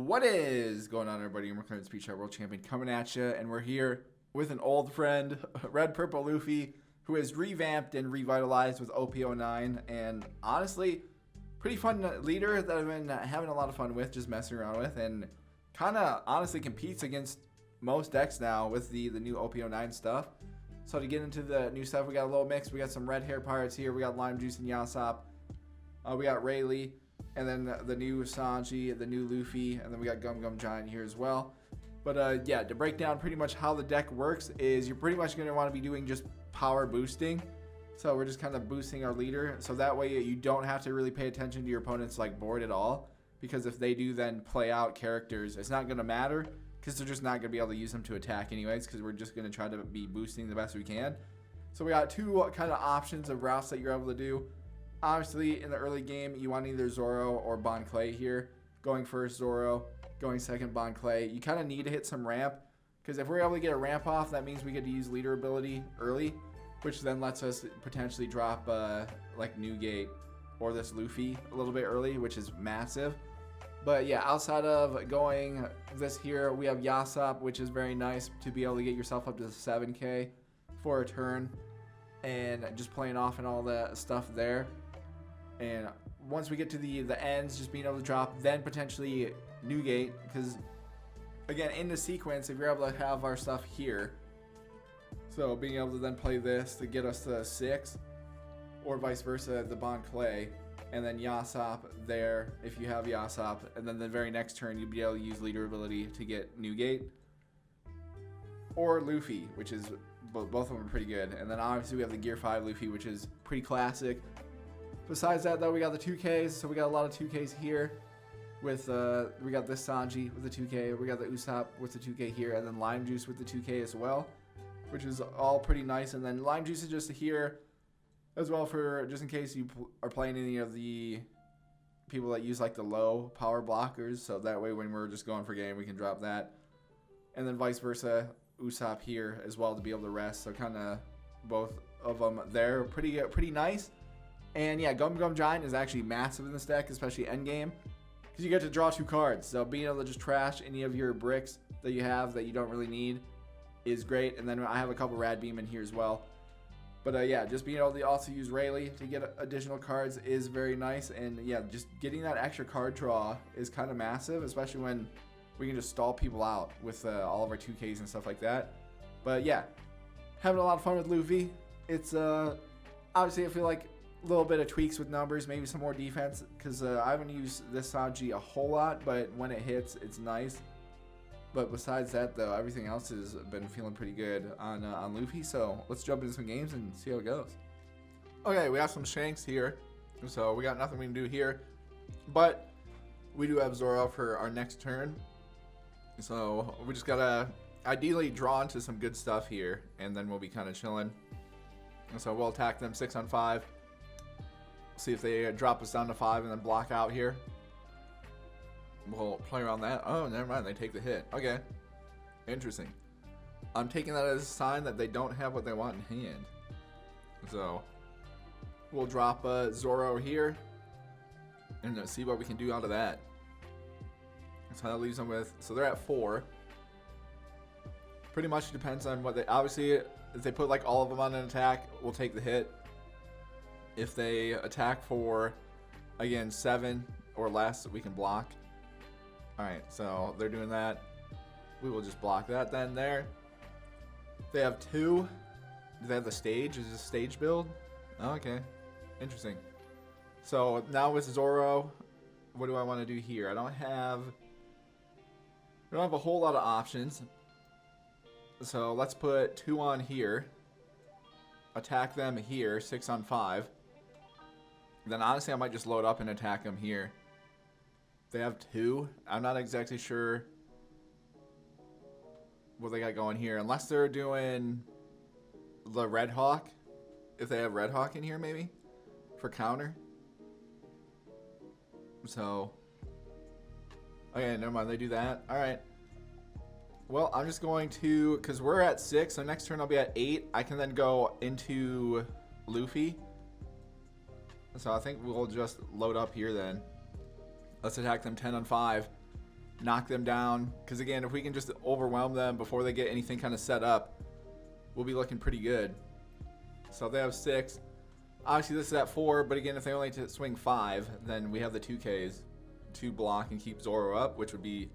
What is going on, everybody? I'm McLaren's Speech World Champion coming at you, and we're here with an old friend, Red Purple Luffy, who has revamped and revitalized with OP09, and honestly, pretty fun leader that I've been having a lot of fun with, just messing around with, and kind of honestly competes against most decks now with the new OP09 stuff. So to get into the new stuff, we got a little mix. We got some red hair pirates here. We got Lime Juice and Yasop. We got Rayleigh. And then the new Sanji, the new Luffy, and then we got Gum Giant here as well. But yeah, to break down pretty much how the deck works is you're pretty much going to want to be doing just power boosting. So we're just kind of boosting our leader. So that way you don't have to really pay attention to your opponent's like board at all. Because if they do then play out characters, it's not going to matter. Because they're just not going to be able to use them to attack anyways. Because we're just going to try to be boosting the best we can. So we got two kind of options of routes that you're able to do. Obviously, in the early game, you want either Zoro or Bon Clay here. Going first, Zoro. Going second, Bon Clay. You kind of need to hit some ramp. Because if we're able to get a ramp off, that means we get to use leader ability early. Which then lets us potentially drop like Newgate or this Luffy a little bit early, which is massive. But yeah, outside of going this here, we have Yasop, which is very nice to be able to get yourself up to 7k for a turn. And just playing off and all that stuff there. And once we get to the ends, just being able to drop, then potentially Newgate, because again, in the sequence, if you're able to have our stuff here, so being able to then play this to get us to 6, or vice versa, the Bon Clay, and then Yasop there, if you have Yasop, and then the very next turn, you'd be able to use leader ability to get Newgate, or Luffy, which is, both of them are pretty good. And then obviously we have the Gear 5 Luffy, which is pretty classic. Besides that, though, we got the 2Ks, so we got a lot of 2Ks here. With we got this Sanji with the 2K, we got the Usopp with the 2K here, and then Lime Juice with the 2K as well, which is all pretty nice. And then Lime Juice is just here as well for just in case you are playing any of the people that use like the low power blockers, so that way when we're just going for game, we can drop that. And then vice versa, Usopp here as well to be able to rest. So kind of both of them there, pretty nice. And yeah, Gum Giant is actually massive in this deck, especially endgame, because you get to draw 2 cards. So being able to just trash any of your bricks that you have that you don't really need is great. And then I have a couple Rad Beam in here as well. But yeah, just being able to also use Rayleigh to get additional cards is very nice. And yeah, just getting that extra card draw is kind of massive, especially when we can just stall people out with all of our 2Ks and stuff like that. But yeah, having a lot of fun with Luffy. It's obviously I feel like a little bit of tweaks with numbers, maybe some more defense, because I haven't used this Sanji a whole lot, but when it hits, it's nice. But besides that, though, everything else has been feeling pretty good on Luffy. So let's jump into some games and see how it goes. Okay, we have some Shanks here, so we got nothing we can do here, but we do have Zoro for our next turn. So we just gotta ideally draw into some good stuff here, and then we'll be kind of chilling. And so we'll attack them 6 on 5. See if they drop us down to 5 and then block out here. We'll play around that. Oh, never mind. They take the hit. Okay. Interesting. I'm taking that as a sign that they don't have what they want in hand. So we'll drop Zoro here and see what we can do out of that. So that leaves them with, so they're at 4. Pretty much depends on what they, obviously if they put like all of them on an attack, we'll take the hit. If they attack for, again, 7 or less, we can block. Alright, so they're doing that. We will just block that then there. They have 2. Do they have the stage? Is this a stage build? Oh, okay. Interesting. So now with Zoro, what do I want to do here? I don't have a whole lot of options. So let's put 2 on here. Attack them here, 6 on 5. Then honestly, I might just load up and attack them here. They have 2. I'm not exactly sure what they got going here. Unless they're doing the Red Hawk. If they have Red Hawk in here, maybe. For counter. So. Okay, never mind. They do that. Alright. Well, I'm just going to, because we're at 6, so next turn I'll be at 8. I can then go into Luffy. So I think we'll just load up here then. Let's attack them 10 on 5. knock them down. Because again, if we can just overwhelm them before they get anything kind of set up, we'll be looking pretty good. So they have 6. Obviously this is at 4, but again, if they only swing 5, then we have the 2Ks to block and keep Zoro up, which would be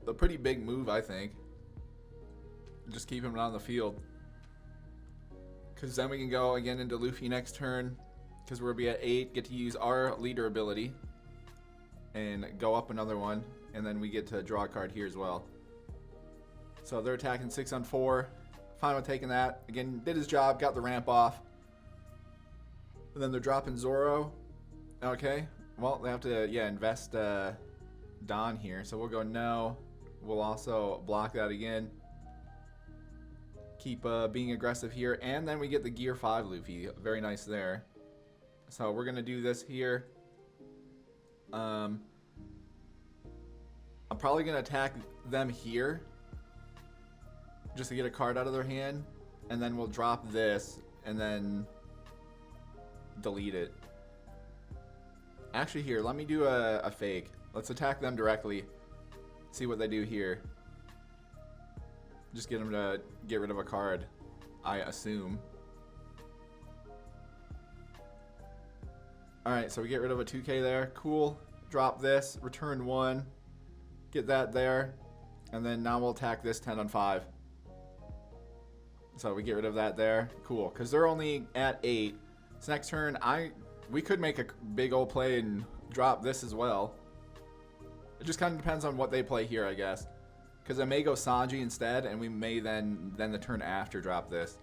a pretty big move, I think. Just keep him on the field. Because then we can go again into Luffy next turn. Because we'll be at 8, get to use our leader ability. And go up another one. And then we get to draw a card here as well. So they're attacking 6 on 4. Fine with taking that. Again, did his job, got the ramp off. And then they're dropping Zoro. Okay. Well, they have to, invest Don here. So we'll go no. We'll also block that again. Keep being aggressive here. And then we get the Gear 5 Luffy. Very nice there. So we're going to do this here. I'm probably going to attack them here. Just to get a card out of their hand. And then we'll drop this. And then delete it. Actually, here, let me do a fake. Let's attack them directly. See what they do here. Just get them to get rid of a card, I assume. Alright, so we get rid of a 2K there. Cool. Drop this. Return 1. Get that there. And then now we'll attack this 10 on 5. So we get rid of that there. Cool. Because they're only at 8. So next turn, we could make a big old play and drop this as well. It just kind of depends on what they play here, I guess. Because I may go Sanji instead, and we may then the turn after drop this.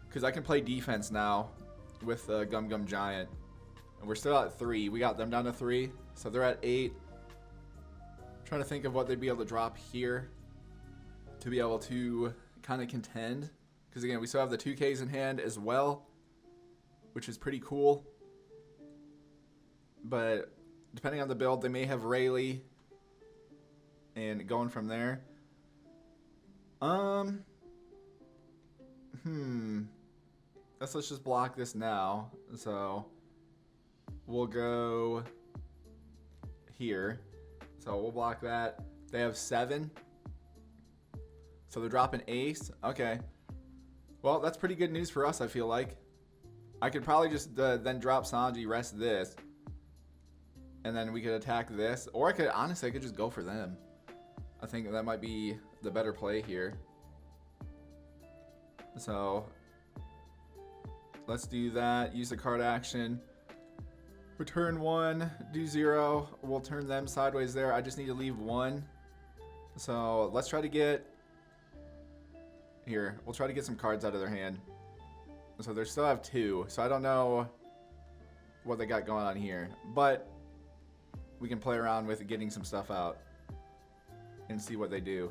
Because I can play defense now with Gum Gum Giant. And we're still at 3. We got them down to 3. So they're at 8. Trying to think of what they'd be able to drop here to be able to kind of contend. Because again, we still have the 2Ks in hand as well, which is pretty cool. But depending on the build, they may have Rayleigh and going from there. Let's just block this now. So we'll go here. So we'll block that. They have 7. So they're dropping Ace. Okay. Well, that's pretty good news for us, I feel like. I could probably just then drop Sanji, rest this. And then we could attack this. Or honestly, I could just go for them. I think that might be the better play here. So let's do that. Use the card action. Return 1. Do 0. We'll turn them sideways there. I just need to leave 1. So let's try to get... Here. We'll try to get some cards out of their hand. So they still have 2. So I don't know what they got going on here. But we can play around with getting some stuff out and see what they do.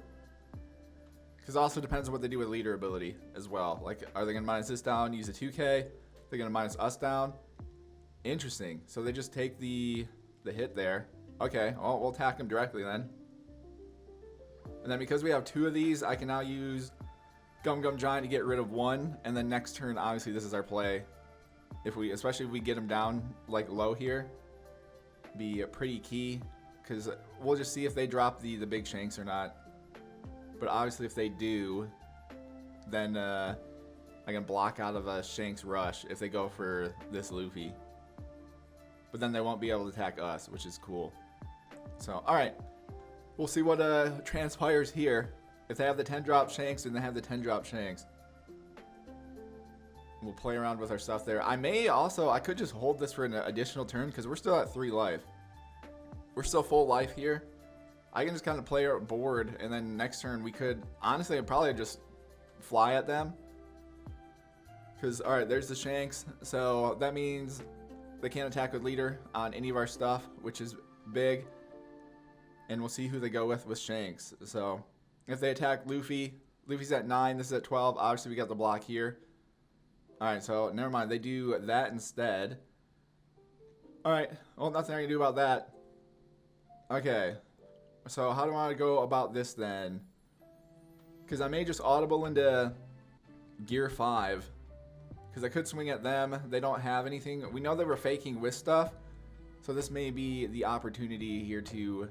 Because it also depends on what they do with leader ability as well. Like, are they going to minus this down, use a 2K? They're going to minus us down? Interesting. So they just take the hit there. Okay, well, we'll attack them directly then. And then because we have 2 of these, I can now use Gum Gum Giant to get rid of 1. And then next turn, obviously, this is our play. Especially if we get them down, like, low here. Be pretty key. Because we'll just see if they drop the big Shanks or not. But obviously if they do, then I can block out of a Shanks rush if they go for this Luffy. But then they won't be able to attack us, which is cool. So, alright. We'll see what transpires here. If they have the 10 drop Shanks, then they have the 10 drop Shanks. We'll play around with our stuff there. I could just hold this for an additional turn because we're still at 3 life. We're still full life here. I can just kind of play our board, and then next turn we could... Honestly, I'd probably just fly at them. Because, alright, there's the Shanks. So that means they can't attack with leader on any of our stuff, which is big. And we'll see who they go with Shanks. So if they attack Luffy, Luffy's at 9, this is at 12. Obviously, we got the block here. Alright, so never mind. They do that instead. Alright, well, nothing I can do about that. Okay, so how do I want to go about this then? Because I may just audible into Gear 5. Because I could swing at them. They don't have anything. We know they were faking with stuff. So this may be the opportunity here to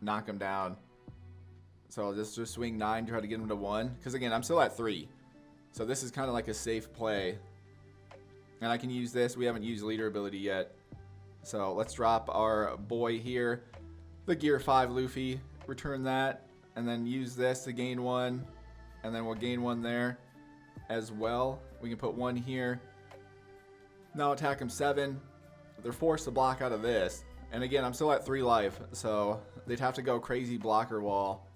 knock him down. So I'll just swing 9, try to get him to 1. Because again, I'm still at 3. So this is kind of like a safe play. And I can use this. We haven't used leader ability yet. So let's drop our boy here. The Gear 5 Luffy. Return that. And then use this to gain 1. And then we'll gain 1 there as well. We can put 1 here. Now attack him 7. They're forced to block out of this. And again, I'm still at 3 life. So they'd have to go crazy blocker wall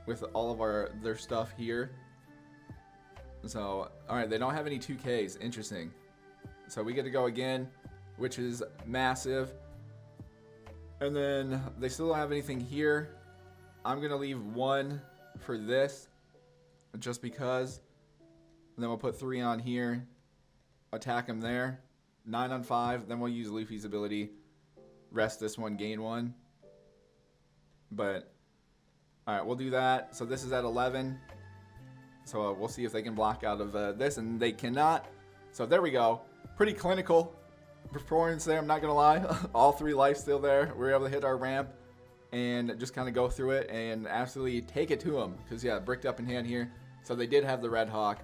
with all of their stuff here. So, alright, they don't have any 2Ks. Interesting. So we get to go again, which is massive. And then they still don't have anything here. I'm going to leave 1 for this, just because. And then we'll put 3 on here. Attack him there. 9 on 5. Then we'll use Luffy's ability. Rest this one, gain 1. But, alright, we'll do that. So this is at 11. So we'll see if they can block out of this, and they cannot. So there we go. Pretty clinical performance there, I'm not going to lie. All 3 lives still there. We were able to hit our ramp and just kind of go through it and absolutely take it to them. Because, yeah, bricked up in hand here. So they did have the Red Hawk.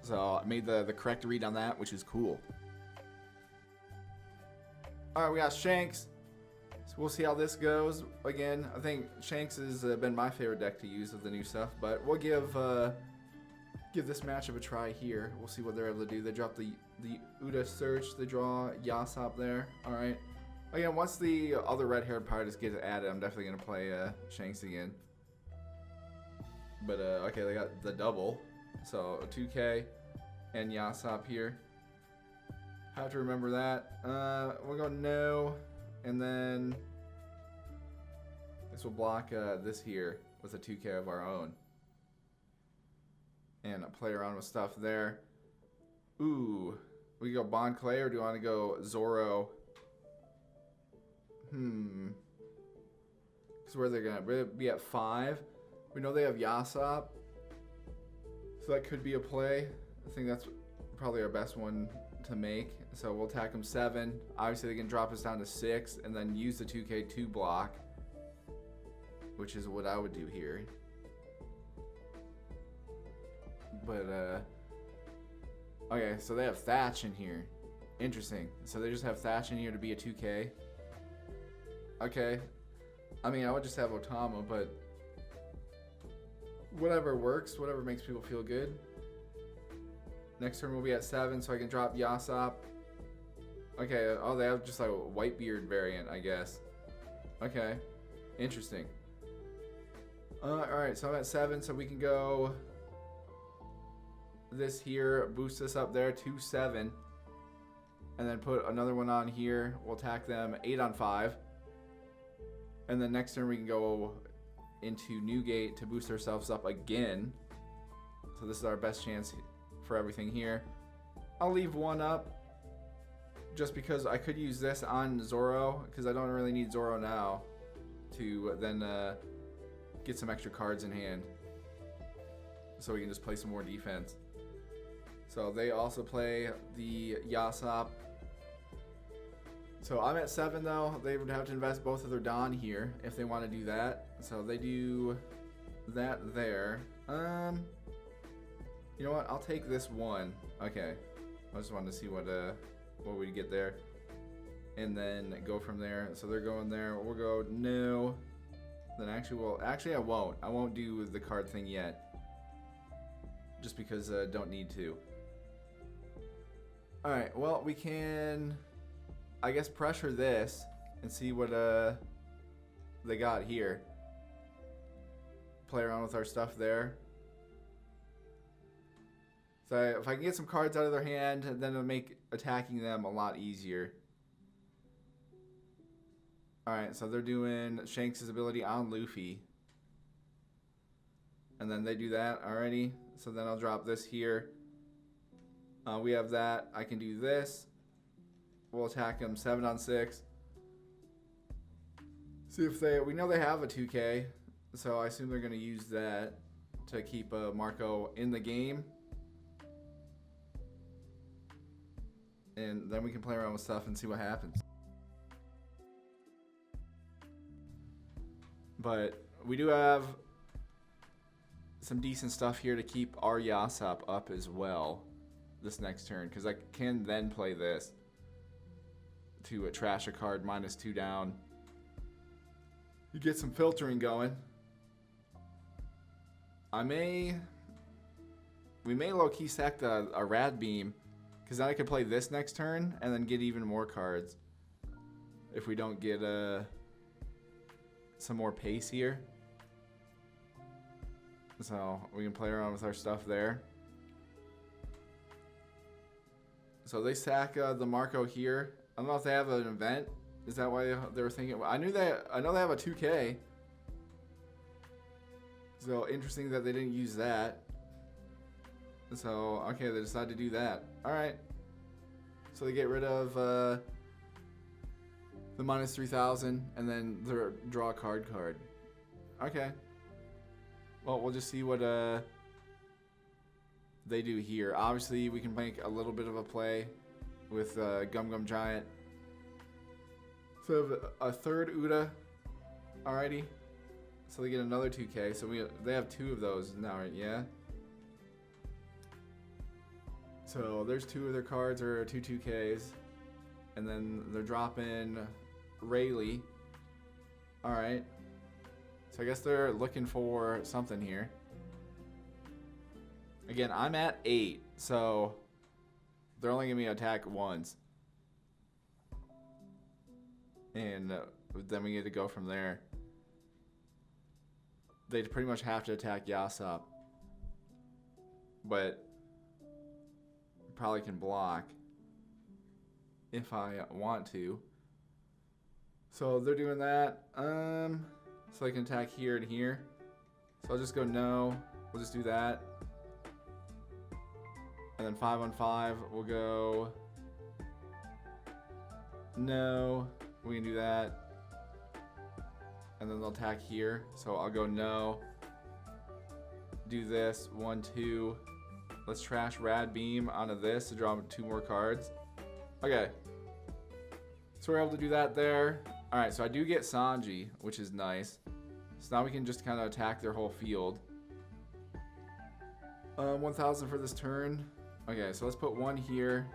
So I made the correct read on that, which is cool. Alright, we got Shanks. So we'll see how this goes. Again, I think Shanks has been my favorite deck to use of the new stuff. But we'll give this matchup a try here. We'll see what they're able to do. They drop the Uda Search. They draw Yasop there. Alright. Again, once the other red-haired pirates get added, I'm definitely going to play Shanks again. But, okay, they got the double. So, a 2K and Yasop here. Have to remember that. We'll go no. And then this will block this here with a 2K of our own. And play around with stuff there. Ooh. We go Bond Clay, or do you want to go Zoro? Because where they're going to be at 5. We know they have Yasop. So that could be a play. I think that's probably our best one to make. So we'll attack them 7. Obviously they can drop us down to 6 and then use the 2K2 block, which is what I would do here. But okay, so they have Thatch in here. Interesting. So they just have Thatch in here to be a 2K. Okay. I mean, I would just have Otama, but whatever works, whatever makes people feel good. Next turn we'll be at 7, so I can drop Yasop. Okay, oh, they have just like a Whitebeard variant, I guess. Okay, interesting. Alright, so I'm at 7, so we can go this here, boost this up there to 7. And then put another one on here. We'll attack them 8 on 5. And then next turn we can go into Newgate to boost ourselves up again. So this is our best chance for everything here. I'll leave 1 up just because I could use this on Zoro, because I don't really need Zoro now to then get some extra cards in hand, so we can just play some more defense. So they also play the Yasop. So I'm at 7 though. They would have to invest both of their Dawn here if they want to do that. So they do that there. You know what? I'll take this 1. Okay. I just wanted to see what we get there. And then go from there. So they're going there. We'll go no. Then actually I won't. I won't do the card thing yet. Just because I don't need to. Alright, well, we can, I guess, pressure this and see what they got here. Play around with our stuff there. So if I can get some cards out of their hand, then it'll make attacking them a lot easier. Alright, so they're doing Shanks' ability on Luffy. And then they do that already. So then I'll drop this here. We have that. I can do this. We'll attack them 7 on 6. See if we know they have a 2K. So I assume they're going to use that to keep Marco in the game. and then we can play around with stuff and see what happens. But we do have some decent stuff here to keep our Yasop up as well this next turn, because I can then play this to trash a card -2 down. You get some filtering going. We may low-key sack a Rad Beam, because then I could play this next turn and then get even more cards if we don't get some more pace here. So we can play around with our stuff there. So they sack the Marco here. I don't know if they have an event. Is that why they were thinking? I know they have a 2K. So interesting that they didn't use that. So okay, they decided to do that. All right. So they get rid of the -3000 and then their draw a card. Okay. Well, we'll just see what they do here. Obviously, we can make a little bit of a play with Gum Gum Giant. So a third Uda. Alrighty. So they get another 2K. So they have 2 of those now, right? Yeah. So there's 2 of their cards are 2 2Ks. And then they're dropping Rayleigh. Alright. So I guess they're looking for something here. Again, I'm at 8. So they're only going to attack once. And then we get to go from there. They pretty much have to attack Yasop. But probably can block if I want to. So they're doing that. So they can attack here and here. So I'll just go no. We'll just do that. And then 5 on 5, we'll go no. We can do that. And then they'll attack here. So I'll go no. Do this. 1, 2. Let's trash Rad Beam onto this to draw 2 more cards. Okay. So we're able to do that there. Alright, so I do get Sanji, which is nice. So now we can just kind of attack their whole field. 1000 for this turn. Okay, so let's put 1 here.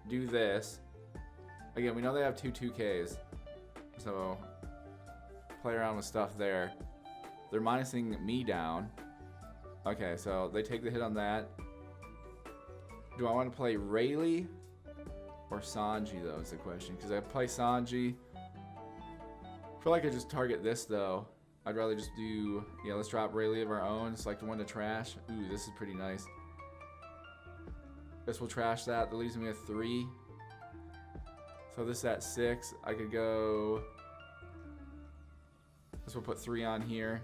Do this. Again, we know they have 2 2Ks. So play around with stuff there. They're minusing me down. Okay, so they take the hit on that. Do I want to play Rayleigh or Sanji, though, is the question. Because I play Sanji. I feel like I just target this, though. I'd rather just do... Yeah, let's drop Rayleigh of our own. Select 1 to trash. Ooh, this is pretty nice. Guess we'll trash that. That leaves me with 3. So this is at 6. I could go... Guess we'll put 3 on here.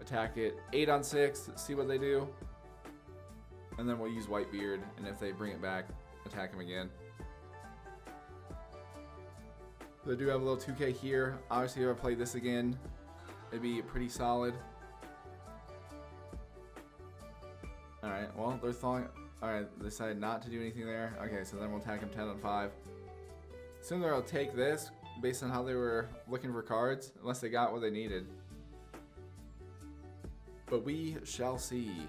Attack it. 8 on 6. See what they do. And then we'll use Whitebeard. And if they bring it back, attack him again. They do have a little 2K here. Obviously, if I play this again, it'd be pretty solid. Alright, well, they're thawing. Alright, they decided not to do anything there. Okay, so then we'll attack him 10 on 5. Soon they'll take this based on how they were looking for cards, unless they got what they needed. But we shall see.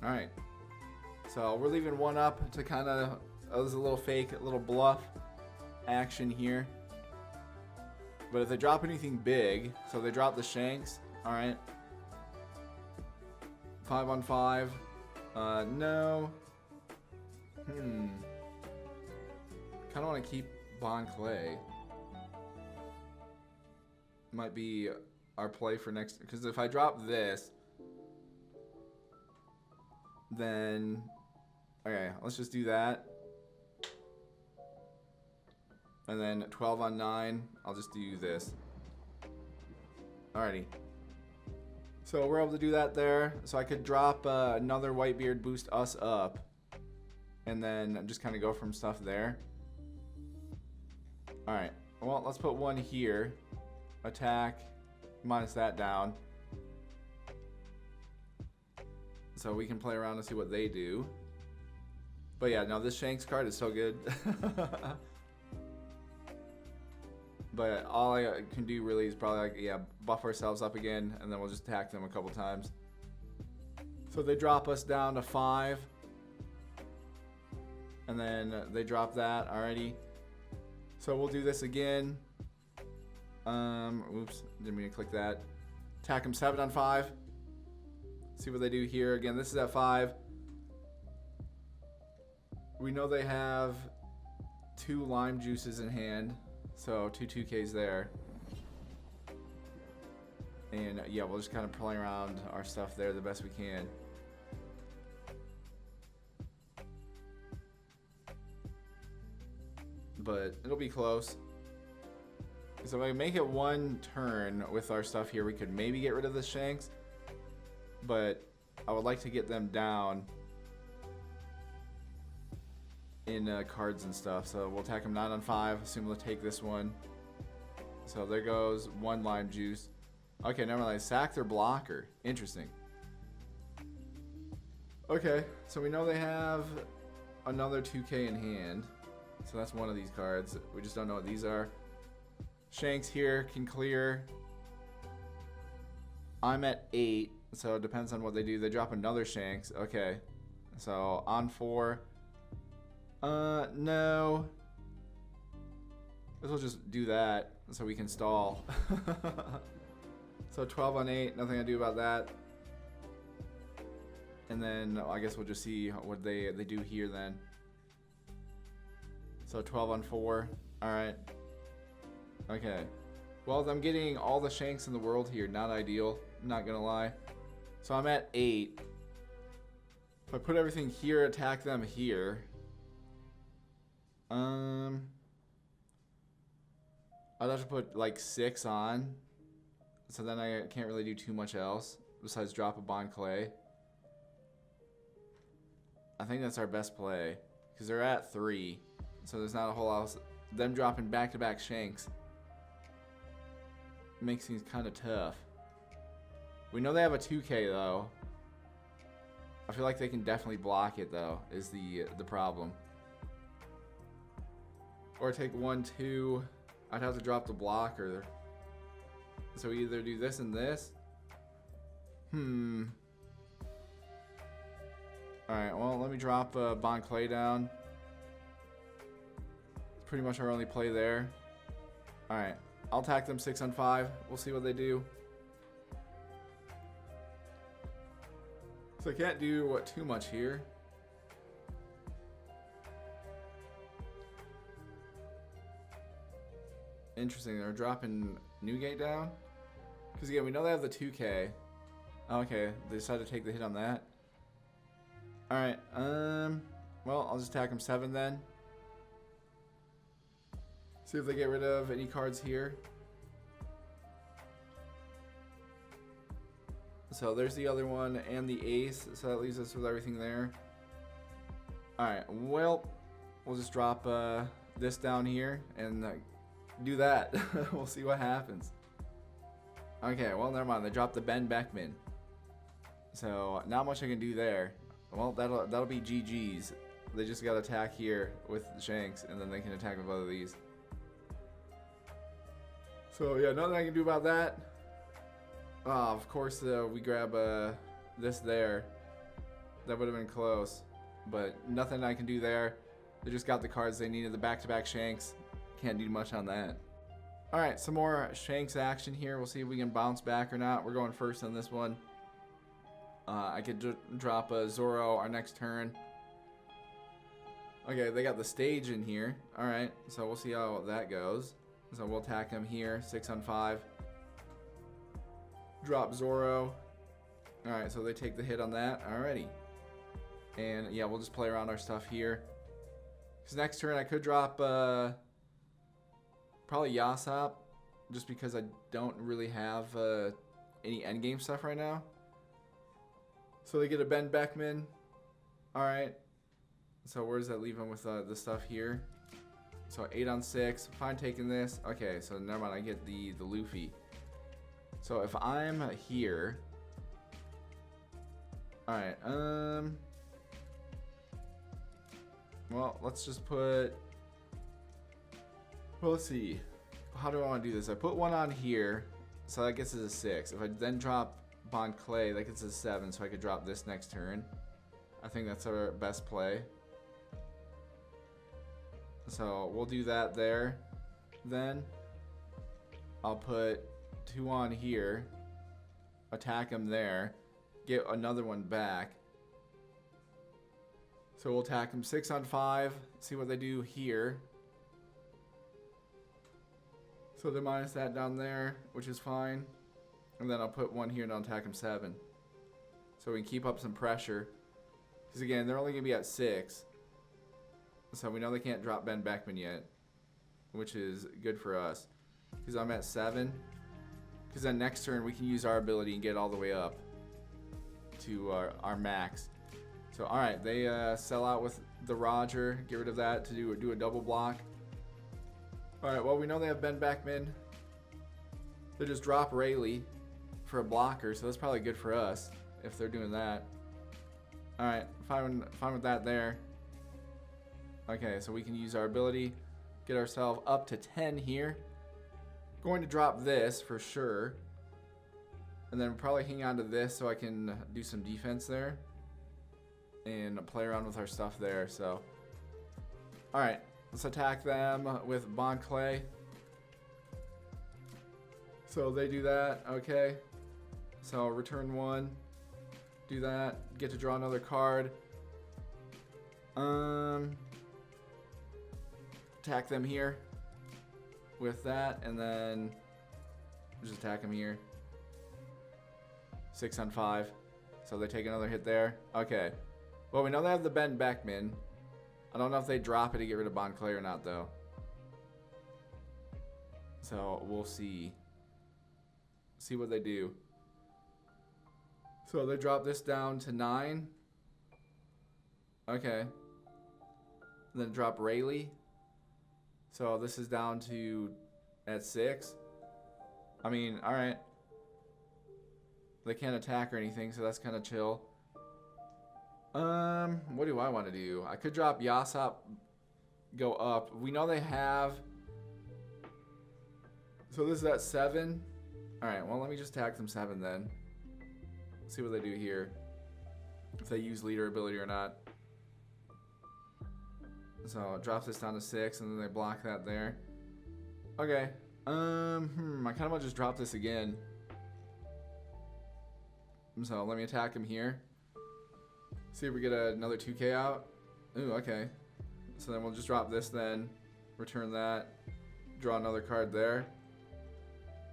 Alright. So we're leaving 1 up to kind of... Oh, this is a little fake, a little bluff action here. But if they drop anything big, so they drop the Shanks, alright. 5 on 5. No. Kind of want to keep Bon Clay. Might be our play for next, because if I drop this, then okay, let's just do that. And then 12 on 9, I'll just do this. Alrighty. So we're able to do that there. So I could drop another Whitebeard, boost us up, and then just kind of go from stuff there. Alright, well, let's put 1 here. Attack, minus that down. so we can play around and see what they do. But yeah, no, this Shanks card is so good. But all I can do really is probably like, yeah, buff ourselves up again, and then we'll just attack them a couple times. So they drop us down to 5. And then they drop that already. So we'll do this again. Oops, didn't mean to click that. Attack them 7 on 5. See what they do here. Again, this is at 5. We know they have 2 lime juices in hand. So 2 2Ks there. And yeah, we'll just kind of play around our stuff there the best we can. But it'll be close. So if I make it 1 turn with our stuff here, we could maybe get rid of the Shanks. But I would like to get them down in cards and stuff. So we'll attack them 9 on 5. Assume we'll take this one. So there goes 1 lime juice. Okay, never mind. Sack their blocker. Interesting. Okay, so we know they have another 2K in hand. So that's one of these cards. We just don't know what these are. Shanks here can clear. I'm at 8, so it depends on what they do. They drop another Shanks. Okay, so on 4. No. This will just do that so we can stall. So 12 on 8, nothing to do about that. And then I guess we'll just see what they do here then. So 12 on 4. Alright. Okay. Well, I'm getting all the Shanks in the world here. Not ideal. Not gonna lie. So I'm at 8. If I put everything here, attack them here. I'd have to put like 6 on. So then I can't really do too much else besides drop a Bon Clay. I think that's our best play because they're at 3. So there's not a whole lot else. Them dropping back-to-back Shanks makes things kind of tough. We know they have a 2K though. I feel like they can definitely block it though, is the problem. Or take 1, 2. I'd have to drop the blocker. So we either do this and this. Alright, well, let me drop Bon Clay down. Pretty much our only play there. Alright, I'll attack them 6 on 5. We'll see what they do. So I can't do too much here. Interesting, they're dropping Newgate down? Because again, we know they have the 2K. Oh, okay, they decided to take the hit on that. Alright, well, I'll just attack them 7 then. See if they get rid of any cards here. So there's the other one and the ace, so that leaves us with everything there. Alright, well, we'll just drop this down here and do that. We'll see what happens. Okay, well, never mind. They dropped the Ben Beckman. So, not much I can do there. Well, that'll be GG's. They just got to attack here with Shanks, and then they can attack with both of these. So, yeah, nothing I can do about that. Of course, we grab this there. That would have been close. But nothing I can do there. They just got the cards they needed, the back-to-back Shanks. Can't do much on that. Alright, some more Shanks action here. We'll see if we can bounce back or not. We're going first on this one. I could drop a Zoro our next turn. Okay, they got the stage in here. Alright, so we'll see how that goes. So we'll attack him here, 6 on 5. Drop Zoro. Alright, so they take the hit on that. Alrighty. And yeah, we'll just play around our stuff here. Because next turn I could drop probably Yasop, just because I don't really have any endgame stuff right now. So they get a Ben Beckman. Alright. So where does that leave him with the stuff here? So 8 on 6. Fine taking this. Okay, so never mind. I get the Luffy. So if I'm here, Alright, well, let's just put, well, let's see. How do I want to do this? I put one on here, so that gets us a 6. If I then drop Bon Clay, that gets us a 7, so I could drop this next turn. I think that's our best play. So we'll do that there. Then I'll put 2 on here, attack him there, get another one back. So we'll attack him 6 on 5, see what they do here. So they minus that down there, which is fine. And then I'll put 1 here and I'll attack him 7. So we can keep up some pressure. Because again, they're only going to be at 6. So we know they can't drop Ben Beckman yet, which is good for us. Because I'm at 7. Because then next turn we can use our ability and get all the way up to our max. So alright, they sell out with the Roger, get rid of that to do a double block. Alright, well we know they have Ben Beckman. They just drop Rayleigh for a blocker, so that's probably good for us if they're doing that. Alright, fine with that there. Okay, so we can use our ability, get ourselves up to 10 here. Going to drop this for sure. And then probably hang on to this so I can do some defense there. And play around with our stuff there, so. Alright, let's attack them with Bon Clay. So they do that, okay. So return 1. Do that, get to draw another card. Attack them here with that, and then just attack them here. 6 on 5. So they take another hit there. Okay. Well, we know they have the Ben Beckman. I don't know if they drop it to get rid of Bon Clay or not, though. So we'll see. See what they do. So they drop this down to 9. Okay. Then drop Rayleigh. So this is down to at 6. I mean, alright. They can't attack or anything, so that's kind of chill. What do I want to do? I could drop Yasop, go up. We know they have. So this is at 7. Alright, well, let me just attack them 7 then. See what they do here. If they use leader ability or not. So it drops this down to 6, and then they block that there. Okay. I kind of want to just drop this again. So let me attack him here. See if we get another 2k out. Ooh, okay. So then we'll just drop this then. Return that. Draw another card there.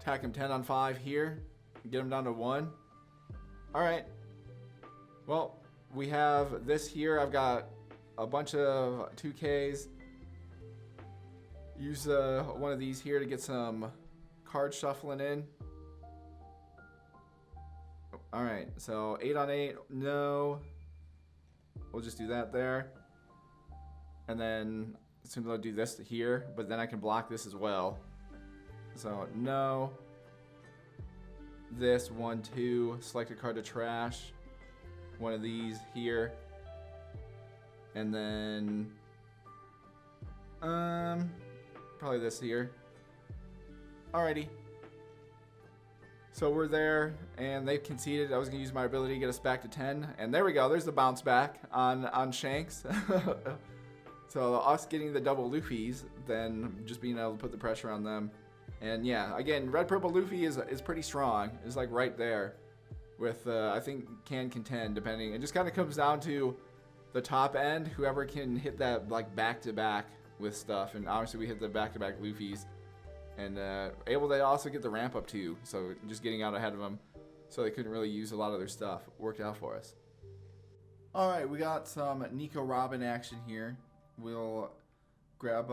Attack him 10 on 5 here. Get him down to 1. Alright. Well, we have this here. I've got a bunch of 2Ks. Use one of these here to get some card shuffling in. Alright, so 8 on 8, no. We'll just do that there. And then as soon as I'll do this here, but then I can block this as well. So no. This 1, 2, select a card to trash. One of these here. And then probably this here. Alrighty. So we're there, and they've conceded. I was going to use my ability to get us back to 10. And there we go. There's the bounce back on Shanks. So us getting the double Luffys, then just being able to put the pressure on them. And yeah, again, red purple Luffy is pretty strong. It's like right there with, I think, can contend, depending. It just kind of comes down to the top end, whoever can hit that like back-to-back with stuff. And obviously we hit the back-to-back Luffys. And able to also get the ramp up too, so just getting out ahead of them, so they couldn't really use a lot of their stuff. Worked out for us. All right, we got some Nico Robin action here. We'll grab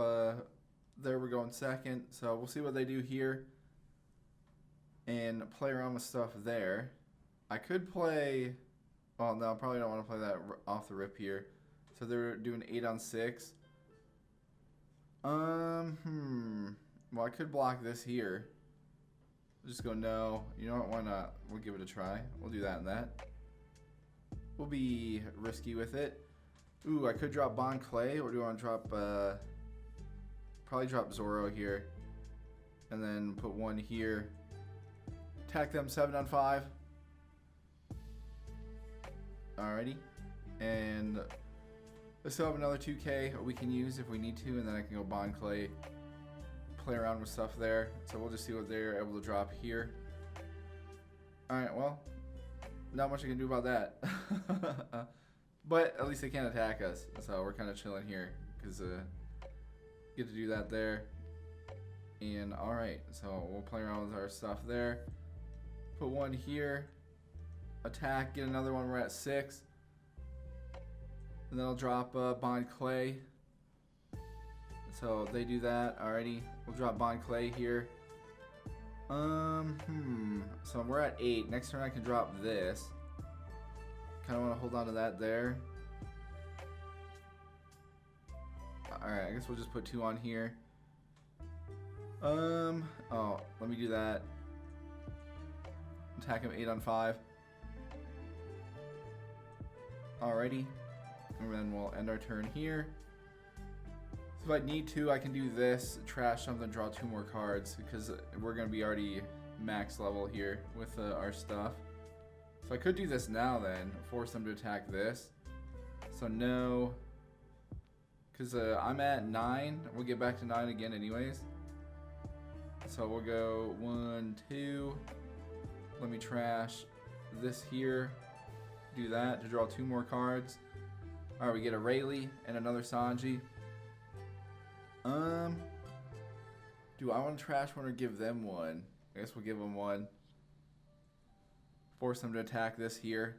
there we go in second. So we'll see what they do here, and play around with stuff there. I could play. Oh no, I probably don't want to play that off the rip here. So they're doing 8 on 6. Well, I could block this here. Just go no. You know what? Why not? We'll give it a try. We'll do that and that. We'll be risky with it. Ooh, I could drop Bon Clay, or do I want to drop, probably drop Zoro here. And then put one here. Attack them 7 on 5. Alrighty. And I still have another 2k we can use if we need to, and then I can go Bon Clay, play around with stuff there. So we'll just see what they're able to drop here. Alright, well, not much I can do about that. But at least they can't attack us, so we're kind of chilling here, because get to do that there. And alright, so we'll play around with our stuff there. Put one here. Attack, get another one, we're at 6. And then I'll drop Bon Clay. So they do that, alrighty. We'll drop Bon Clay here. So we're at 8. Next turn I can drop this. Kind of want to hold on to that there. Alright, I guess we'll just put 2 on here. Oh, let me do that. Attack him 8 on 5. Alrighty. And then we'll end our turn here. So if I need to, I can do this, trash something, draw 2 more cards, because we're going to be already max level here with our stuff. So I could do this now then, force them to attack this. So no, because I'm at 9. We'll get back to 9 again anyways. So we'll go 1, 2. Let me trash this here. Do that to draw 2 more cards. Alright, we get a Rayleigh and another Sanji. Do I want to trash one or give them one? I guess we'll give them one. Force them to attack this here.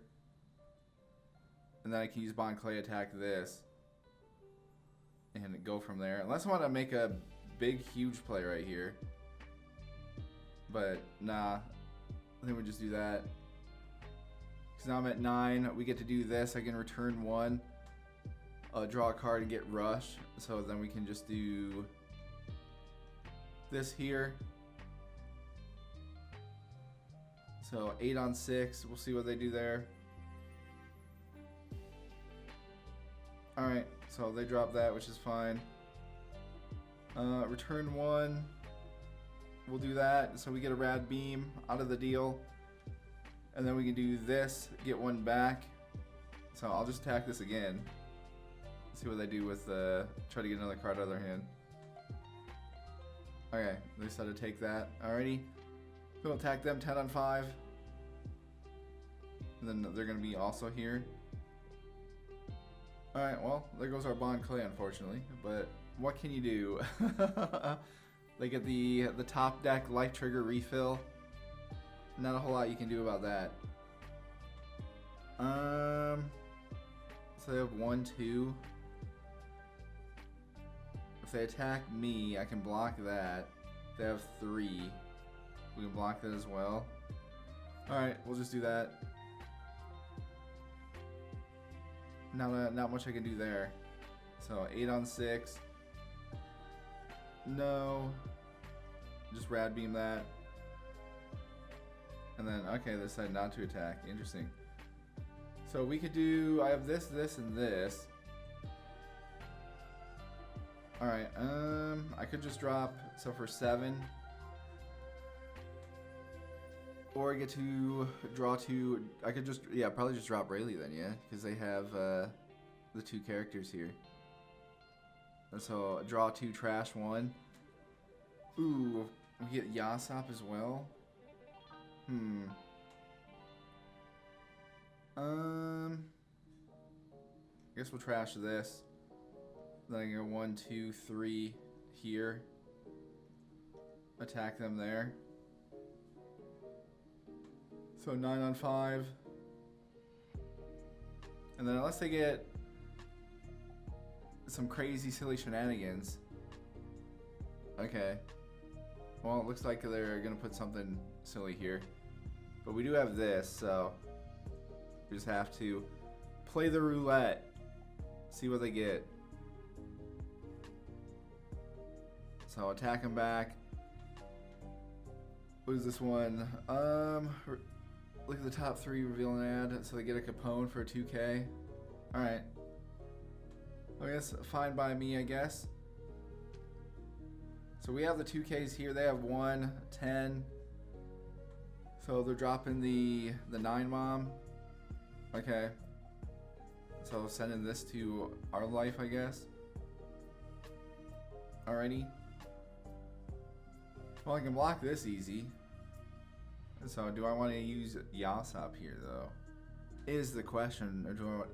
And then I can use Bon Clay attack this. And go from there. Unless I want to make a big, huge play right here. But, nah. I think we'll just do that. Because now I'm at 9. We get to do this. I can return 1. Draw a card and get Rush. So then we can just do this here. So 8 on 6. We'll see what they do there. Alright, so they drop that, which is fine. Return 1. We'll do that. So we get a Rad Beam out of the deal. And then we can do this, get 1 back. So I'll just attack this again. See what they do with try to get another card out of their hand. Okay, they decided to take that. Alrighty. We'll attack them 10 on 5. And then they're going to be also here. Alright, well, there goes our Bon Clay, unfortunately. But what can you do? They get the top deck life trigger refill. Not a whole lot you can do about that. So they have 1, 2. If they attack me, I can block that. They have 3. We can block that as well. Alright, we'll just do that. Not much I can do there. So 8 on 6. No. Just Rad Beam that. And then, okay, they decided not to attack. Interesting. So we could do, I have this, this, and this. Alright, I could just drop, so for 7. Or I get to draw 2, I could just, yeah, probably just drop Rayleigh then, yeah? Because they have the 2 characters here. And so, draw 2, trash 1. Ooh, we get Yasop as well. I guess we'll trash this. Then I can go 1, 2, 3 here. Attack them there. So 9 on 5. And then unless they get some crazy silly shenanigans. Okay. Well, it looks like they're gonna put something silly here. But we do have this, so we just have to play the roulette. See what they get. So attack them back. What is this one? Look at the top 3 reveal an ad, so they get a Capone for a 2K. Alright. I guess fine by me, I guess. So we have the 2Ks here. They have 1, 10. So they're dropping the 9 mom. Okay. So sending this to our life, I guess. Alrighty. Well, I can block this easy. So do I want to use Yasop here, though? Is the question. Or do I want...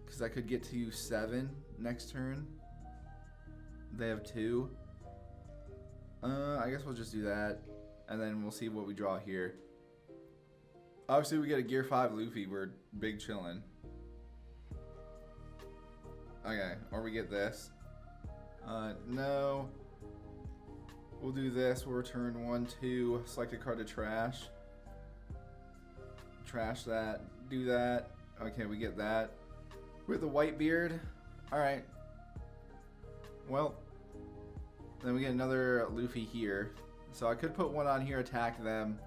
Because I could get to 7 next turn. They have 2. I guess we'll just do that. And then we'll see what we draw here. Obviously, we get a Gear 5 Luffy. We're big chillin'. Okay, or we get this. No. We'll do this. We'll return 1, 2. Select a card to trash. Trash that. Do that. Okay, we get that. With the Whitebeard. Alright. Well, then we get another Luffy here. So I could put 1 on here, attack them.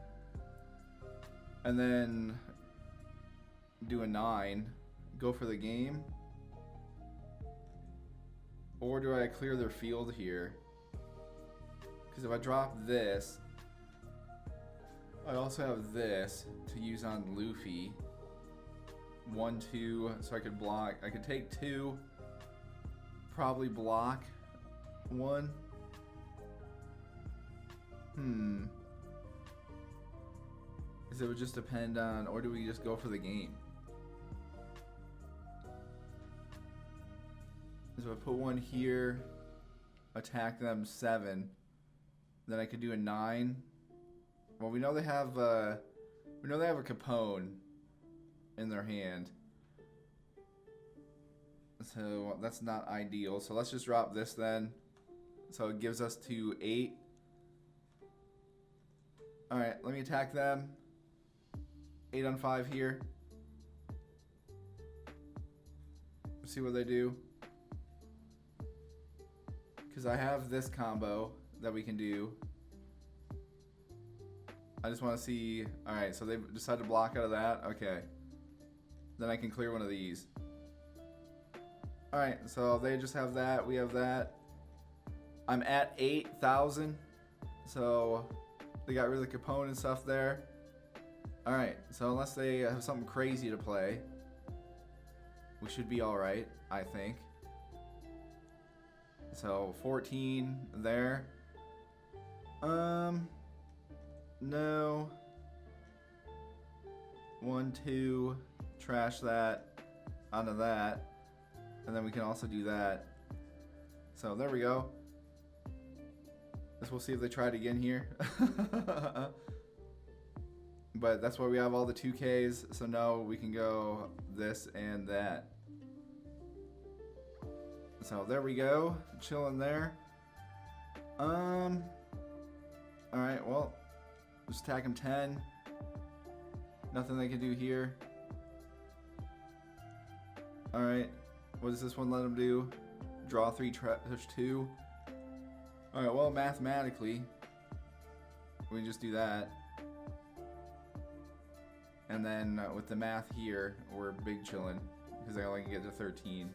And then do a 9. Go for the game. Or do I clear their field here? Because if I drop this, I also have this to use on Luffy. 1, 2, so I could block. I could take 2, probably block 1. Because it would just depend on, or do we just go for the game? So I put 1 here, attack them 7. Then I could do a 9. Well, we know they have a Capone in their hand, so that's not ideal. So let's just drop this then. So it gives us to 8. All right, let me attack them. 8 on 5 here. See what they do. Because I have this combo that we can do. I just want to see. Alright, so they've decided to block out of that. Okay. Then I can clear one of these. Alright, so they just have that. We have that. I'm at 8,000. So they got rid of the Capone and stuff there. Alright, so unless they have something crazy to play, we should be alright, I think. So 14 there. No. 1, 2, trash that onto that. And then we can also do that. So there we go. Guess we'll see if they try it again here. But that's why we have all the 2Ks. So now we can go this and that. So there we go. Chilling there. Alright, well. Just attack him 10. Nothing they can do here. Alright. What does this one let him do? Draw 3, trash 2. Alright, well, mathematically, we can just do that. And then with the math here, we're big chillin'. Because I only can get to 13.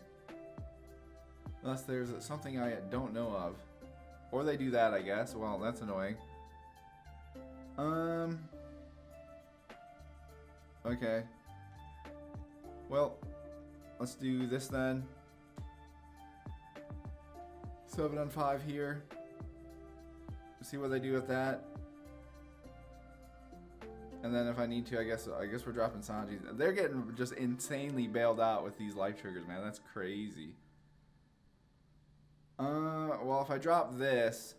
Unless there's something I don't know of. Or they do that, I guess. Well, that's annoying. Okay. Well, let's do this then. 7 on 5 here. See what they do with that. And then if I need to, I guess we're dropping Sanji. They're getting just insanely bailed out with these life triggers, man. That's crazy. Well, if I drop this,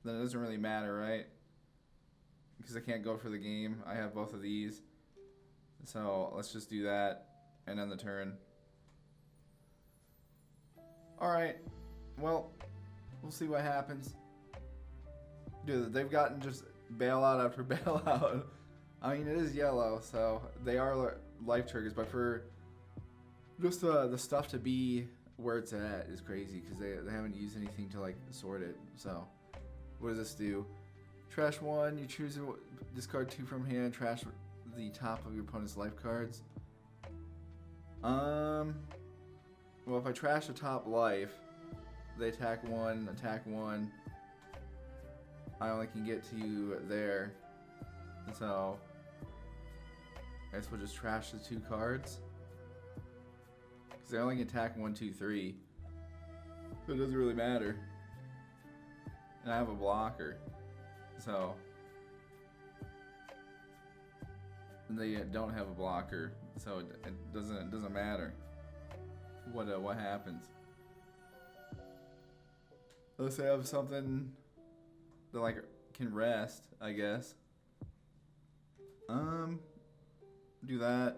then it doesn't really matter, right? Because I can't go for the game. I have both of these. So let's just do that and end the turn. Alright. Well, we'll see what happens. Dude, they've gotten just bailout after bailout. I mean, it is yellow, so they are life triggers, but for just the stuff to be where it's at is crazy because they haven't used anything to like sort it. So what does this do? Trash 1, you choose to discard 2 from hand, trash the top of your opponent's life cards. Well, if I trash the top life, they attack 1, I only can get to there. So, I guess we'll just trash the 2 cards. Because they only can attack 1, 2, 3. So it doesn't really matter. And I have a blocker. So, they don't have a blocker. So it doesn't matter what happens. Unless they have something that like can rest, I guess. Do that.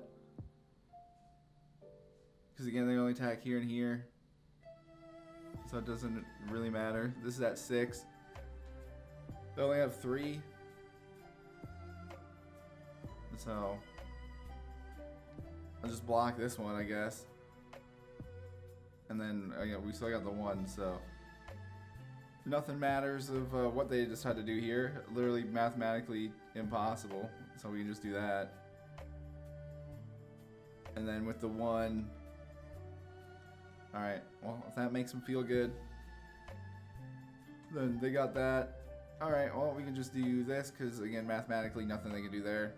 Because again, they only attack here and here. So it doesn't really matter. This is at 6. They only have 3. So I'll just block this one, I guess. And then we still got the 1, so nothing matters of what they decide to do here. Literally mathematically impossible. So we can just do that. And then with the 1, alright, well, if that makes them feel good, then they got that. Alright, well, we can just do this, because, again, mathematically, nothing they can do there.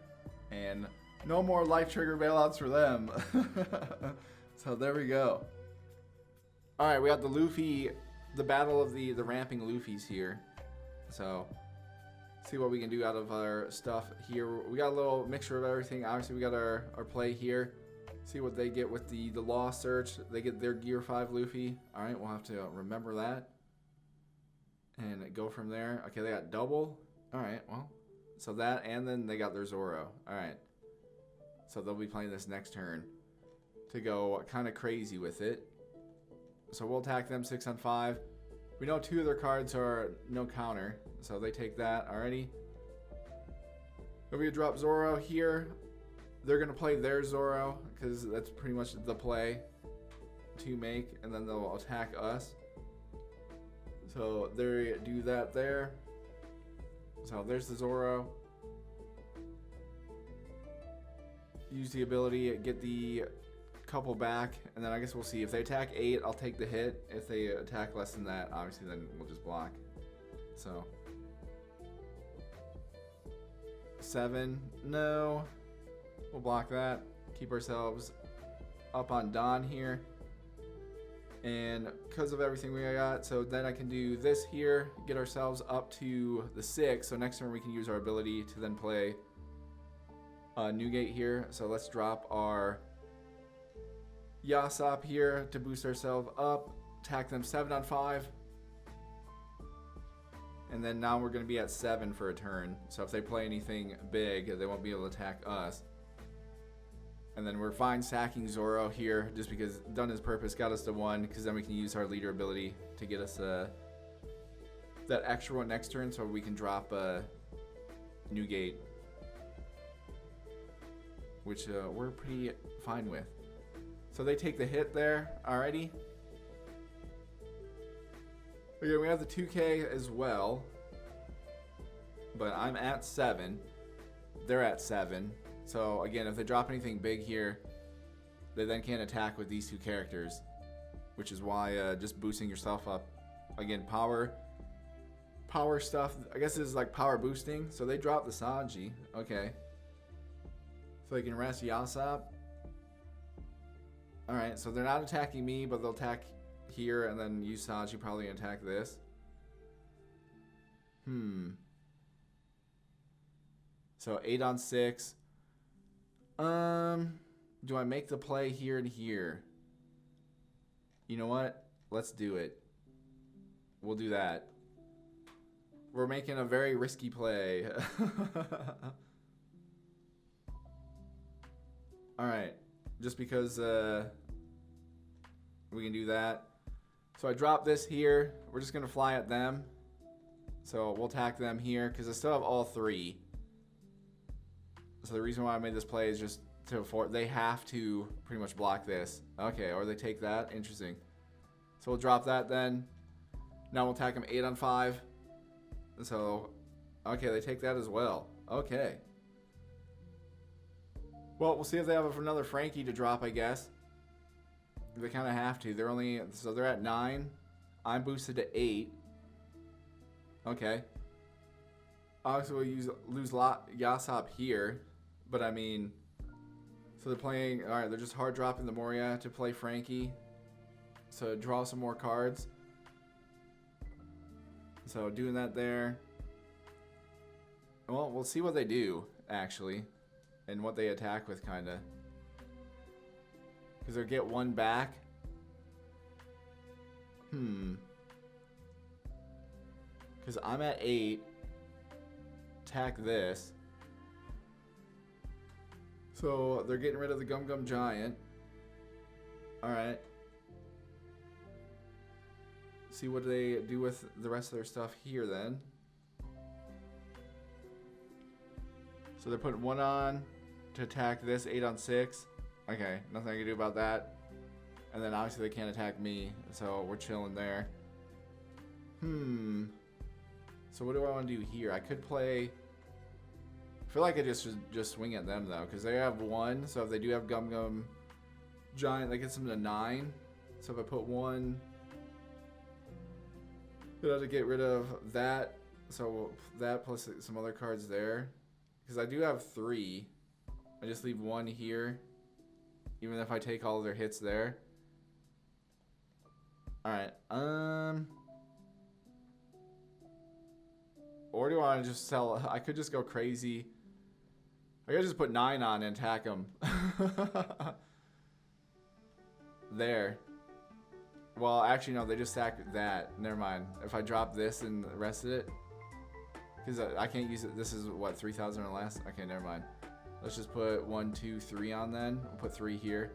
And no more life trigger bailouts for them. So there we go. Alright, we got the Luffy, the battle of the ramping Luffys here. So, see what we can do out of our stuff here. We got a little mixture of everything. Obviously, we got our play here. See what they get with the Lost Search. They get their Gear 5 Luffy. Alright, we'll have to remember that. And go from there. Okay, they got double. Alright, well. So that, and then they got their Zoro. Alright. So they'll be playing this next turn to go kind of crazy with it. So we'll attack them 6 on 5. We know 2 of their cards are no counter. So they take that already. If we drop Zoro here, they're going to play their Zoro, because that's pretty much the play to make, and then they'll attack us. So they do that there. So there's the Zoro. Use the ability, get the couple back, and then I guess we'll see. If they attack 8, I'll take the hit. If they attack less than that, obviously then we'll just block. So 7, no. We'll block that. Keep ourselves up on Dawn here. And because of everything we got, so then I can do this here, get ourselves up to the 6. So next turn we can use our ability to then play Newgate here. So let's drop our Yasop here to boost ourselves up. Attack them 7 on 5. And then now we're going to be at 7 for a turn. So if they play anything big, they won't be able to attack us. And then we're fine sacking Zoro here, just because done his purpose, got us to 1, because then we can use our leader ability to get us that extra one next turn, so we can drop Newgate, which we're pretty fine with. So they take the hit there, alrighty. Okay, we have the 2K as well, but I'm at 7. They're at 7. So again, if they drop anything big here, they then can't attack with these 2 characters, which is why just boosting yourself up. Again, power stuff. I guess this is like power boosting. So they drop the Sanji. Okay. So they can rest Yasop. Alright, so they're not attacking me, but they'll attack here and then use Sanji probably and attack this. So 8 on 6. Do I make the play here and here? You know what? Let's do it. We'll do that. We're making a very risky play. Alright. Just because we can do that. So I drop this here. We're just going to fly at them. So we'll attack them here because I still have all 3. So the reason why I made this play is just to afford. They have to pretty much block this. Okay, or they take that. Interesting. So we'll drop that then. Now we'll attack them 8 on 5. So Okay, they take that as well. Okay. Well, we'll see if they have another Frankie to drop, I guess. They kind of have to. They're only... So they're at 9. I'm boosted to 8. Okay. Obviously, we'll lose Yasop here. But, I mean... So they're playing... Alright, they're just hard dropping the Moria to play Frankie. So draw some more cards. So doing that there. Well, we'll see what they do, actually. And what they attack with, kind of. Because they'll get 1 back. Because I'm at 8. Attack this. So they're getting rid of the Gum Gum Giant. Alright. See what they do with the rest of their stuff here then. So they're putting 1 on to attack this 8 on 6. Okay, nothing I can do about that. And then obviously they can't attack me, so we're chilling there. So what do I want to do here? I could play... I feel like I just swing at them though, because they have 1. So if they do have Gum Gum Giant, that gets them to 9. So if I put 1, I'd have to get rid of that. So that plus some other cards there, because I do have 3. I just leave 1 here, even if I take all of their hits there. Alright, or do I want to just sell? I could just go crazy. I could just put 9 on and attack them. There. Well, actually, no, they just stack that. Never mind. If I drop this and the rest of it, because I can't use it. This is what, 3,000 or less? Okay, never mind. Let's just put 1, 2, 3 on then. We'll put 3 here.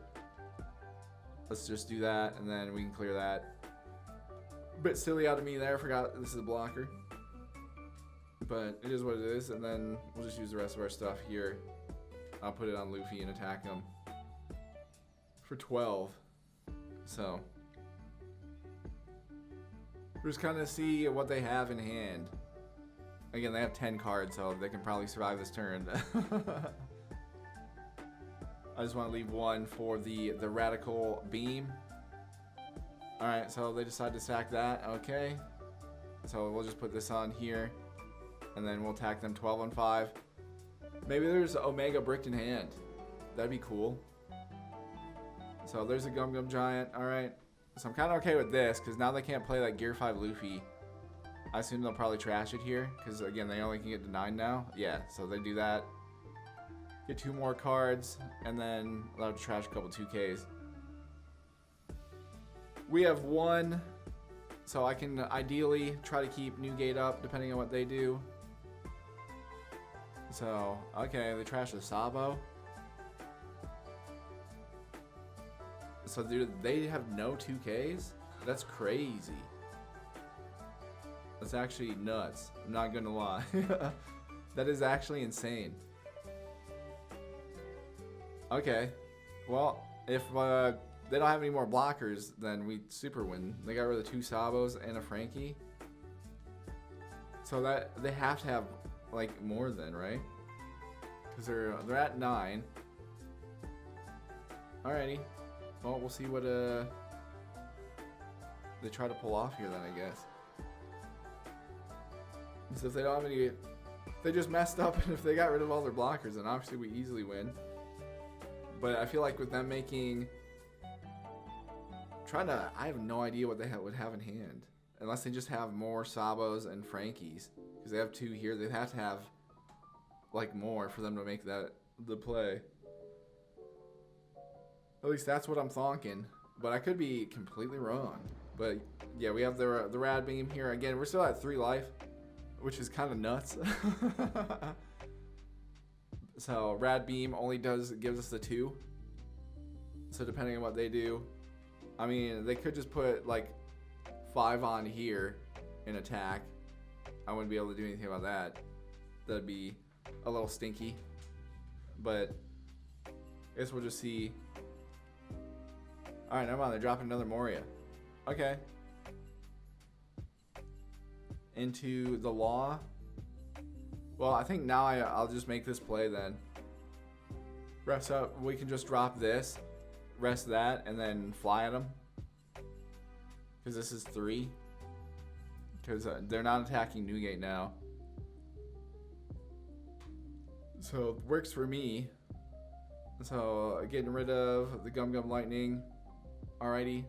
Let's just do that, and then we can clear that. Bit silly out of me there. I forgot this is a blocker. But it is what it is, and then we'll just use the rest of our stuff here. I'll put it on Luffy and attack him for 12. So we'll just kind of see what they have in hand. Again, they have 10 cards, so they can probably survive this turn. I just want to leave 1 for the Radical Beam. Alright, so they decide to sack that. Okay. So we'll just put this on here. And then we'll attack them 12 on 5. Maybe there's Omega bricked in hand. That'd be cool. So there's a Gum Gum Giant. Alright. So I'm kind of okay with this, because now they can't play like Gear 5 Luffy. I assume they'll probably trash it here, because again, they only can get to 9 now. Yeah, so they do that. Get 2 more cards, and then they'll trash a couple 2Ks. We have 1, so I can ideally try to keep Newgate up, depending on what they do. So, okay, they trash the Sabo. So they have no 2Ks? That's crazy. That's actually nuts. I'm not gonna lie. That is actually insane. Okay. Well, if they don't have any more blockers, then we super win. They got rid of the 2 Sabos and a Frankie. So that they have to have like more than, right? Because they're at 9. Alrighty. Well, we'll see what they try to pull off here then, I guess. So if they don't have any, if they just messed up, and if they got rid of all their blockers, then obviously we easily win. But I feel like with them making, I have no idea what they would have in hand, unless they just have more Sabos and Frankies, because they have 2 here. They'd have to have like more for them to make that the play. At least that's what I'm thinking, but I could be completely wrong. But yeah, we have the Rad Beam here again. We're still at 3 life, which is kind of nuts. So Rad Beam only gives us the 2. So depending on what they do, I mean, they could just put like 5 on here and attack. I wouldn't be able to do anything about that. That'd be a little stinky. But I guess we'll just see. Alright, never mind. They're dropping another Moria. Okay. Into the Law. Well, I think now I'll just make this play then. Rest up. We can just drop this, rest that, and then fly at them. Because this is 3. Because they're not attacking Newgate now. So it works for me. So getting rid of the Gum Gum Lightning. Alrighty.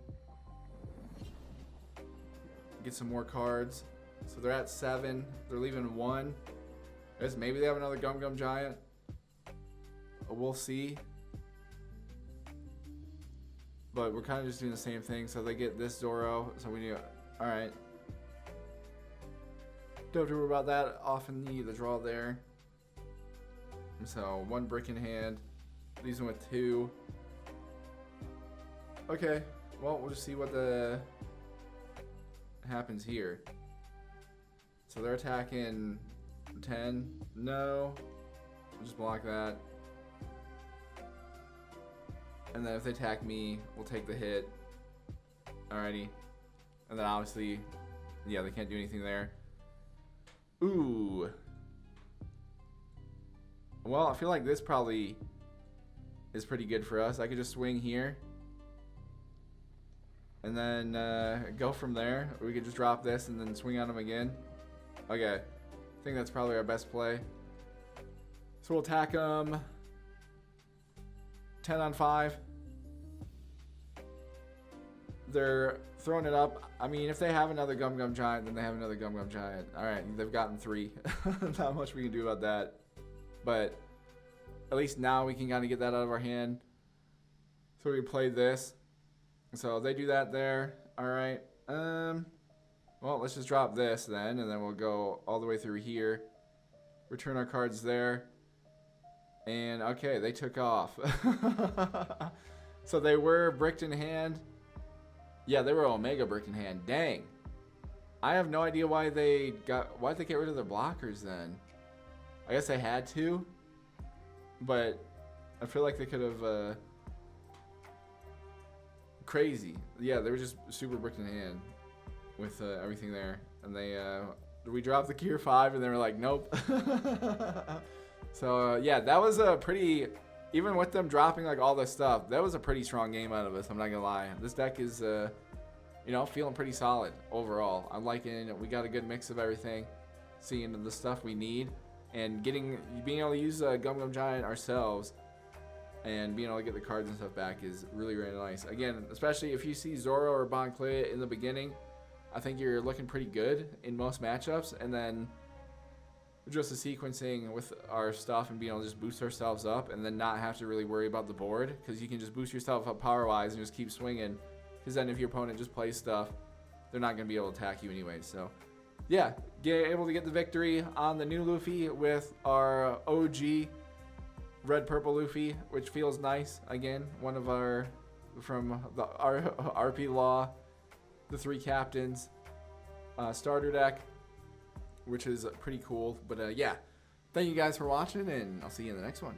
Get some more cards. So they're at 7. They're leaving 1. I guess maybe they have another Gum Gum Giant. We'll see. But we're kind of just doing the same thing. So they get this Zoro. So we need... Alright. Don't have to worry about that. Off in the draw there. So 1 brick in hand. Leaves them with 2. Okay. Well, we'll just see what happens here. So they're attacking 10. No. We'll just block that. And then if they attack me, we'll take the hit. Alrighty. And then obviously, yeah, they can't do anything there. Ooh. Well, I feel like this probably is pretty good for us. I could just swing here. And then go from there. Or we could just drop this and then swing on them again. Okay. I think that's probably our best play. So we'll attack them. 10 on 5. They're throwing it up. I mean, if they have another Gum Gum Giant, then they have another Gum Gum Giant. Alright, they've gotten 3. Not much we can do about that. But at least now we can kind of get that out of our hand. So we play this. So they do that there. Alright. Well, let's just drop this then. And then we'll go all the way through here. Return our cards there. And okay, they took off. So they were bricked in hand. Yeah, they were Omega bricked in hand. Dang. I have no idea why'd they get rid of their blockers then. I guess they had to. But I feel like they could have crazy. Yeah, they were just super bricked in hand with everything there. And they we dropped the Gear 5 and they were like, nope. So yeah, that was a pretty, even with them dropping like all this stuff, that was a pretty strong game out of us. I'm not gonna lie. This deck is, you know, feeling pretty solid overall. I'm liking it. We got a good mix of everything, seeing the stuff we need, and being able to use Gum Gum Giant ourselves, and being able to get the cards and stuff back is really, really nice. Again, especially if you see Zoro or Bon Clay in the beginning, I think you're looking pretty good in most matchups, and then just the sequencing with our stuff and being able to just boost ourselves up and then not have to really worry about the board, because you can just boost yourself up power wise and just keep swinging, because then if your opponent just plays stuff, they're not going to be able to attack you anyway. So yeah, able to get the victory on the new Luffy with our OG red purple Luffy, which feels nice. Again, one of our RP Law, the 3 captains starter deck, which is pretty cool. But yeah, thank you guys for watching, and I'll see you in the next one.